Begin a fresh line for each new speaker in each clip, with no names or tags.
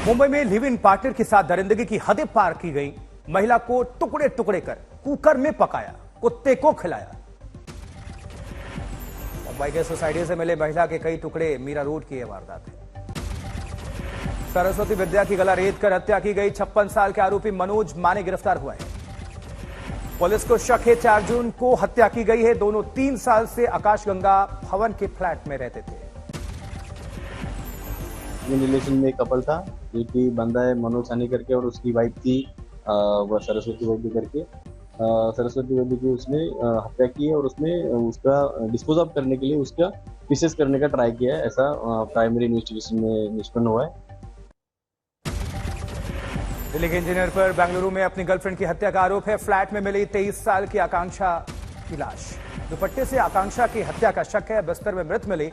मुंबई में live in partner के साथ दरिंदगी की हदें पार की गई। महिला को टुकड़े टुकड़े कर कुकर में पकाया, कुत्ते को खिलाया। मुंबई के सोसाइटी से मिले महिला के कई टुकड़े मीरा रोड की वारदात है। सरस्वती विद्या की गला रेत कर हत्या की गई। 56 साल के आरोपी मनोज माने गिरफ्तार हुआ है। पुलिस को शक है 4 जून को हत्या की गई है। दोनों 3 साल से आकाशगंगा भवन के फ्लैट में रहते थे।
रिलेशन में एक कपल था जो कि बंदा है मनोज सानी करके और उसकी वाइफ थी वह सरस्वती वैद्य करके। सरस्वती वैद्य की उसने हत्या की है और उसने उसका डिस्पोज ऑफ करने के लिए उसका पीसेस करने का ट्राई किया है, ऐसा प्राइमरी इन्वेस्टिगेशन में निष्पन्न हुआ है।
दिल्ली के इंजीनियर पर बेंगलुरु में अपनी गर्लफ्रेंड की हत्या का आरोप है। फ्लैट में मिली 23 साल की आकांक्षा की लाश। दुपट्टे से आकांक्षा की हत्या का शक है। बिस्तर में मृत मिली,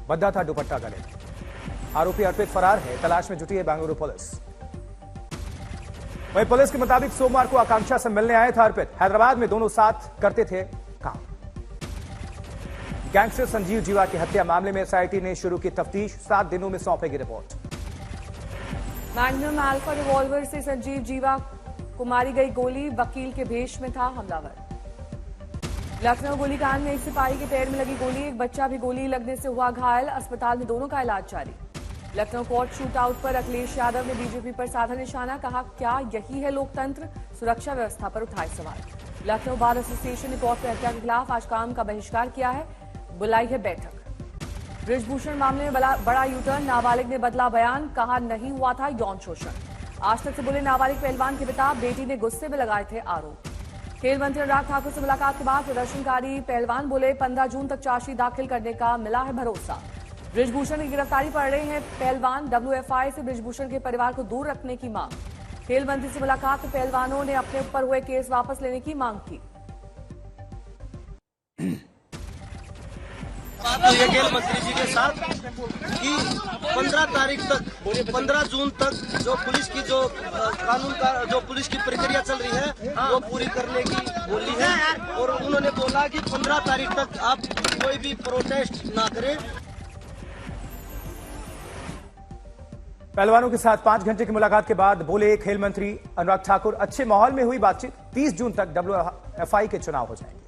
बंधा था दुपट्टा गले। आरोपी अर्पित फरार है। तलाश में जुटी है बेंगलुरु पुलिस। वहीं पुलिस के मुताबिक सोमवार को आकांक्षा से मिलने आया था अर्पित। हैदराबाद में दोनों साथ करते थे काम। गैंगस्टर संजीव जीवा की हत्या मामले में एसआईटी ने शुरू की तफ्तीश। 7 दिनों में सौंपेगी रिपोर्ट।
मैग्नम अल्फा रिवॉल्वर से संजीव जीवा को मारी गई गोली। वकील के भेष में था हमलावर। लखनऊ गोलीकांड में एक सिपाही के पैर में लगी गोली। एक बच्चा भी गोली लगने से हुआ घायल। अस्पताल में दोनों का इलाज जारी। लखनऊ कोर्ट शूटआउट पर अखिलेश यादव ने बीजेपी पर साधा निशाना। कहा, क्या यही है लोकतंत्र? सुरक्षा व्यवस्था पर उठाए सवाल। लखनऊ बार एसोसिएशन ने कोर्ट में हत्या के खिलाफ आज काम का बहिष्कार किया है। बुलाई है बैठक। बृजभूषण मामले में बड़ा यूटर्न। नाबालिग ने बदला बयान। कहा, नहीं हुआ था यौन शोषण। आज तक से बोले नाबालिग पहलवान के पिता। बेटी ने गुस्से में लगाए थे आरोप। खेल मंत्री अनुराग ठाकुर से मुलाकात के बाद प्रदर्शनकारी पहलवान बोले, 15 जून तक चार्जशीट दाखिल करने का मिला है भरोसा। बृजभूषण की गिरफ्तारी पड़ रहे हैं पहलवान। WFI से बृजभूषण के परिवार को दूर रखने की मांग। खेल मंत्री से मुलाकात में पहलवानों ने अपने ऊपर हुए केस वापस लेने की मांग की।
ये खेल मंत्री जी के साथ कि 15 जून तक जो पुलिस की जो कानून का जो पुलिस की प्रक्रिया चल रही है वो पूरी करने की बोली है। और उन्होंने बोला कि 15 तारीख तक आप कोई भी प्रोटेस्ट ना करें।
पहलवानों के साथ 5 घंटे की मुलाकात के बाद बोले खेल मंत्री अनुराग ठाकुर, अच्छे माहौल में हुई बातचीत। 30 जून तक WFI के चुनाव हो जाएंगे।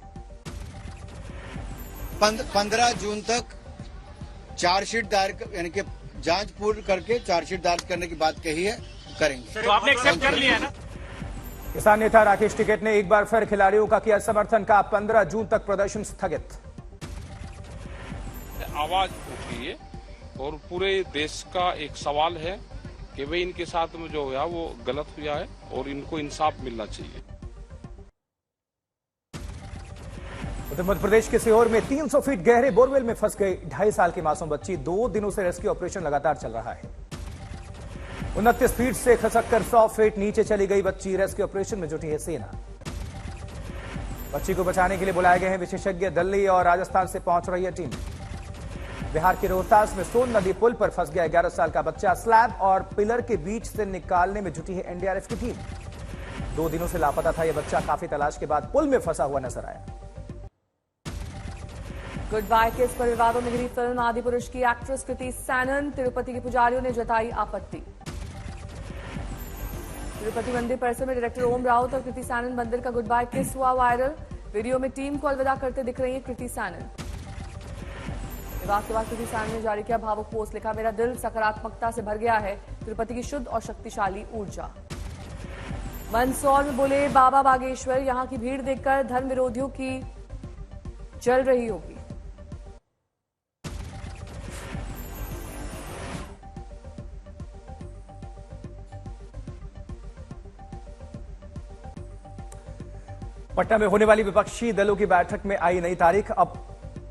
15 जून तक चार्जशीट दायर यानी कि जांच पूर्ण करके चार्जशीट दायर करने की बात कही है, करेंगे।
तो आपने एक्सेप्ट कर लिया है ना?
किसान नेता राकेश टिकैत ने एक बार फिर खिलाड़ियों का किया समर्थन। का 15 जून तक प्रदर्शन स्थगित।
आवाज उठी है और पूरे देश का एक सवाल है कि वे इनके साथ में जो हुआ वो गलत हुआ है और इनको इंसाफ मिलना चाहिए।
उत्तर मध्य प्रदेश के सीहोर में 300 फीट गहरे बोरवेल में फंस गई 2.5 साल की मासूम बच्ची। 2 दिनों से रेस्क्यू ऑपरेशन लगातार चल रहा है। 29 फीट से खसककर 100 फीट नीचे चली गई बच्ची। रेस्क्यू ऑपरेशन में जुटी है सेना। बच्ची को बचाने के लिए बुलाए गए हैं विशेषज्ञ। दिल्ली और राजस्थान से पहुंच रही है टीम। बिहार के रोहतास में सोन नदी पुल पर फंस गया 11 साल का बच्चा। स्लैब और पिलर के बीच से निकालने में जुटी है NDRF की टीम। 2 दिनों से लापता था यह बच्चा। काफी तलाश के बाद पुल में फंसा हुआ नजर आया।
गुड बाय केस पर विवादों में घिरी फिल्म आदिपुरुष की एक्ट्रेस कृति सैनन। तिरुपति के पुजारियों ने जताई आपत्ति। तिरुपति मंदिर परिसर में डायरेक्टर ओम राउत और कृति सैनन मंदिर का गुड बाय किस हुआ वायरल। वीडियो में टीम को अलविदा करते दिख रही है कृति सैनन। विवाद के बाद कृति सैनन ने जारी किया भावुक पोस्ट। लिखा, मेरा दिल सकारात्मकता से भर गया है। तिरुपति की शुद्ध और शक्तिशाली ऊर्जा। मंदसौर में बोले बाबा बागेश्वर, यहां की भीड़ देखकर धर्म विरोधियों की जल रही होगी।
पटना में होने वाली विपक्षी दलों की बैठक में आई नई तारीख। अब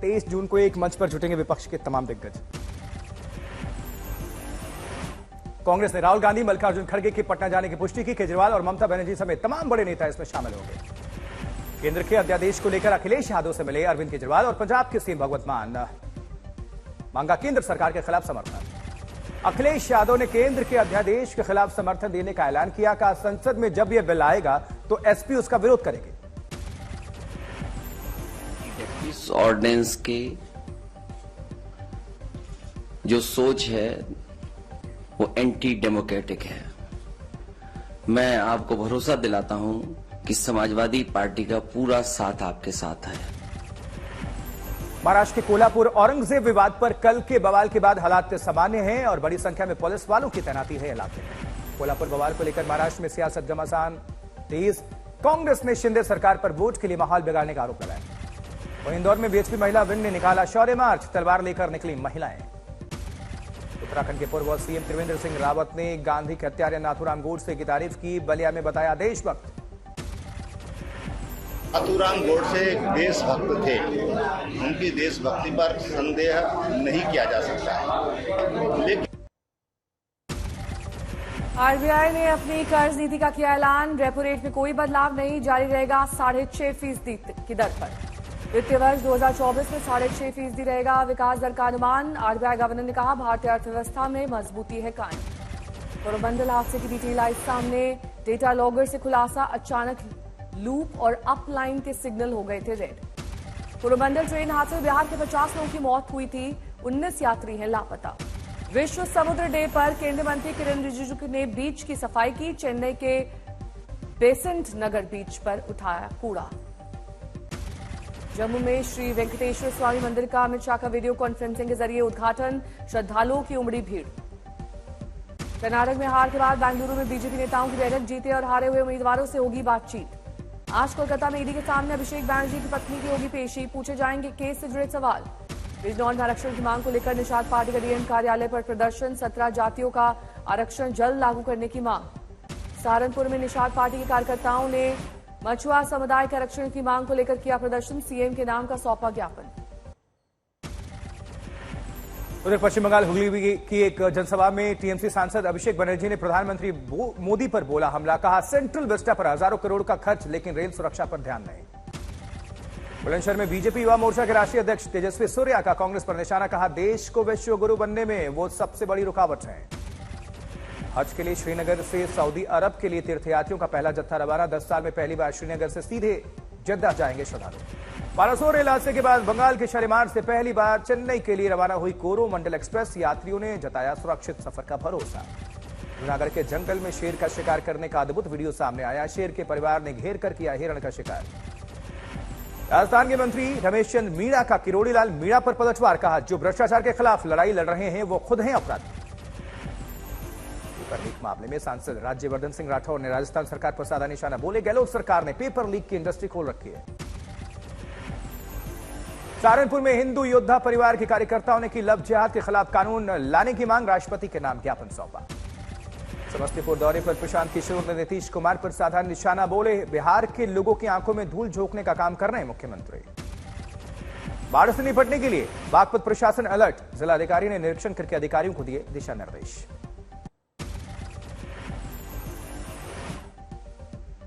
23 जून को एक मंच पर जुटेंगे विपक्ष के तमाम दिग्गज। कांग्रेस ने राहुल गांधी, मल्लिकार्जुन खड़गे की पटना जाने की पुष्टि की। केजरीवाल और ममता बनर्जी समेत तमाम बड़े नेता इसमें शामिल होंगे। केंद्र के अध्यादेश को लेकर अखिलेश यादव से मिले अरविंद केजरीवाल और पंजाब के सीएम भगवंत मान। मांगा केंद्र सरकार के खिलाफ समर्थन। अखिलेश यादव ने केंद्र के अध्यादेश के खिलाफ समर्थन देने का ऐलान किया। कहा, संसद में जब यह बिल आएगा तो एसपी उसका विरोध करेंगे।
इस ऑर्डिनेंस की जो सोच है वो एंटी डेमोक्रेटिक है। मैं आपको भरोसा दिलाता हूं कि समाजवादी पार्टी का पूरा साथ आपके साथ है।
महाराष्ट्र के कोल्हापुर औरंगजेब विवाद पर कल के बवाल के बाद हालात सामान्य हैं और बड़ी संख्या में पुलिस वालों की तैनाती है इलाके में। कोल्हापुर बवाल को लेकर महाराष्ट्र में सियासत घमासान तेज। कांग्रेस ने शिंदे सरकार पर वोट के लिए माहौल बिगाड़ने का आरोप लगाया। वहीं इंदौर में बीएचपी महिला विंग ने निकाला शौर्य मार्च, तलवार लेकर निकली महिलाएं। उत्तराखंड के पूर्व सीएम त्रिवेंद्र सिंह रावत ने गांधी के हत्यारे नाथूराम गोडसे की तारीफ की, बलिया में बताया देशभक्त।
नाथूराम गोडसे एक देशभक्त थे, उनकी देशभक्ति पर संदेह नहीं किया जा सकता है। लेकिन
आरबीआई ने अपनी कर्ज नीति का किया ऐलान, रेपो रेट में कोई बदलाव नहीं, जारी रहेगा 6.5% की दर पर। वित्तीय वर्ष 2024 में 6.5% रहेगा विकास दर का अनुमान। आरबीआई गवर्नर ने कहा भारतीय अर्थव्यवस्था में मजबूती है कायम। कोरोमंडल हादसे की डिटेल आई सामने, डेटा लॉगर से खुलासा, अचानक लूप और अप लाइन के सिग्नल हो गए थे रेड। कोरोमंडल ट्रेन हादसे में बिहार के 50 लोगों की मौत हुई थी, 19 यात्री हैं लापता। विश्व समुद्र डे पर केंद्रीय मंत्री किरेन रिजिजू ने बीच की सफाई की, चेन्नई के बेसेंट नगर बीच पर उठाया कूड़ा। जम्मू में श्री वेंकटेश्वर स्वामी मंदिर का अमित शाह का वीडियो कॉन्फ्रेंसिंग के जरिए उद्घाटन, श्रद्धालुओं की उमड़ी भीड़। कर्नाटक में हार के बाद बेंगलुरु में बीजेपी नेताओं की बैठक, जीते और हारे हुए उम्मीदवारों से होगी बातचीत। आज कोलकाता में ईडी के सामने अभिषेक बैनर्जी की पत्नी की होगी पेशी, पूछे जाएंगे केस से जुड़े सवाल। बिजनौर में आरक्षण की मांग को लेकर निषाद पार्टी का डीएम कार्यालय पर प्रदर्शन, 17 जातियों का आरक्षण जल्द लागू करने की मांग। सहारनपुर में निषाद पार्टी के कार्यकर्ताओं ने मछुआ समुदाय के आरक्षण की मांग को लेकर किया प्रदर्शन, सीएम के नाम का सौंपा ज्ञापन।
उधर पश्चिम बंगाल हुगली की एक जनसभा में टीएमसी सांसद अभिषेक बनर्जी ने प्रधानमंत्री मोदी पर बोला हमला, कहा सेंट्रल विस्टा पर हजारों करोड़ का खर्च लेकिन रेल सुरक्षा पर ध्यान नहीं। बुलंदशहर में बीजेपी युवा मोर्चा के राष्ट्रीय अध्यक्ष तेजस्वी सूर्या का कांग्रेस पर निशाना, कहा देश को विश्व गुरु बनने में वो सबसे बड़ी रुकावट है। हज के लिए श्रीनगर से सऊदी अरब के लिए तीर्थयात्रियों का पहला जत्था रवाना, 10 साल में पहली बार श्रीनगर से सीधे जद्दा जाएंगे श्रद्धालु। बालासोर रेल हादसे के बाद बंगाल के शालीमार से पहली बार चेन्नई के लिए रवाना हुई कोरोमंडल एक्सप्रेस, यात्रियों ने जताया सुरक्षित सफर का भरोसा। जूनागढ़ के जंगल में शेर का शिकार करने का अद्भुत वीडियो सामने आया, शेर के परिवार ने घेर कर किया हिरण का शिकार। राजस्थान के मंत्री रमेश चंद मीणा का किरोड़ीलाल मीणा पर पलटवार, कहा जो भ्रष्टाचार के खिलाफ लड़ाई लड़ रहे हैं वो खुद हैं अपराधी। पेपर लीक मामले में सांसद राज्यवर्धन सिंह राठौर ने राजस्थान सरकार पर साधा निशाना, बोले गहलोत सरकार ने पेपर लीक की इंडस्ट्री खोल रखी है। सहारनपुर में हिंदू योद्धा परिवार के कार्यकर्ताओं ने की लव जिहाद के खिलाफ कानून लाने की मांग, राष्ट्रपति के नाम ज्ञापन सौंपा। समस्तीपुर दौरे पर प्रशांत किशोर ने नीतीश कुमार पर साधा निशाना, बोले बिहार के लोगों की आंखों में धूल झोंकने का काम कर रहे हैं मुख्यमंत्री। बाढ़ से निपटने के लिए बागपत प्रशासन अलर्ट, जिलाधिकारी ने निरीक्षण करके अधिकारियों को दिए दिशा निर्देश।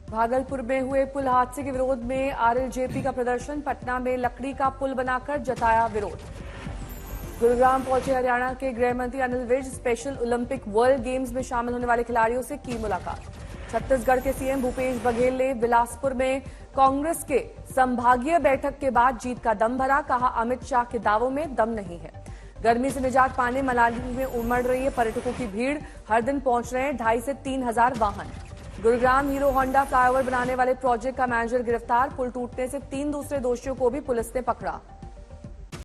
भागलपुर में हुए पुल हादसे के विरोध में आरएलजेपी का प्रदर्शन, पटना में लकड़ी का पुल बनाकर जताया विरोध। गुरुग्राम पहुंचे हरियाणा के गृह मंत्री Anil Vij, special Olympic world games में शामिल होने वाले खिलाड़ियों से की मुलाकात। छत्तीसगढ़ के सीएम भूपेश बघेल ने बिलासपुर में कांग्रेस के संभागीय बैठक के बाद जीत का दम भरा, कहा अमित शाह के दावों में दम नहीं है। गर्मी से निजात पाने मनाली में उमड़ रही है पर्यटकों की भीड़, हर दिन पहुंच रहे हैं 2,500 से 3,000 वाहन। गुरुग्राम हीरो होंडा फ्लाईओवर बनाने वाले प्रोजेक्ट का मैनेजर गिरफ्तार, पुल टूटने से 3 दूसरे दोषियों को भी पुलिस ने पकड़ा।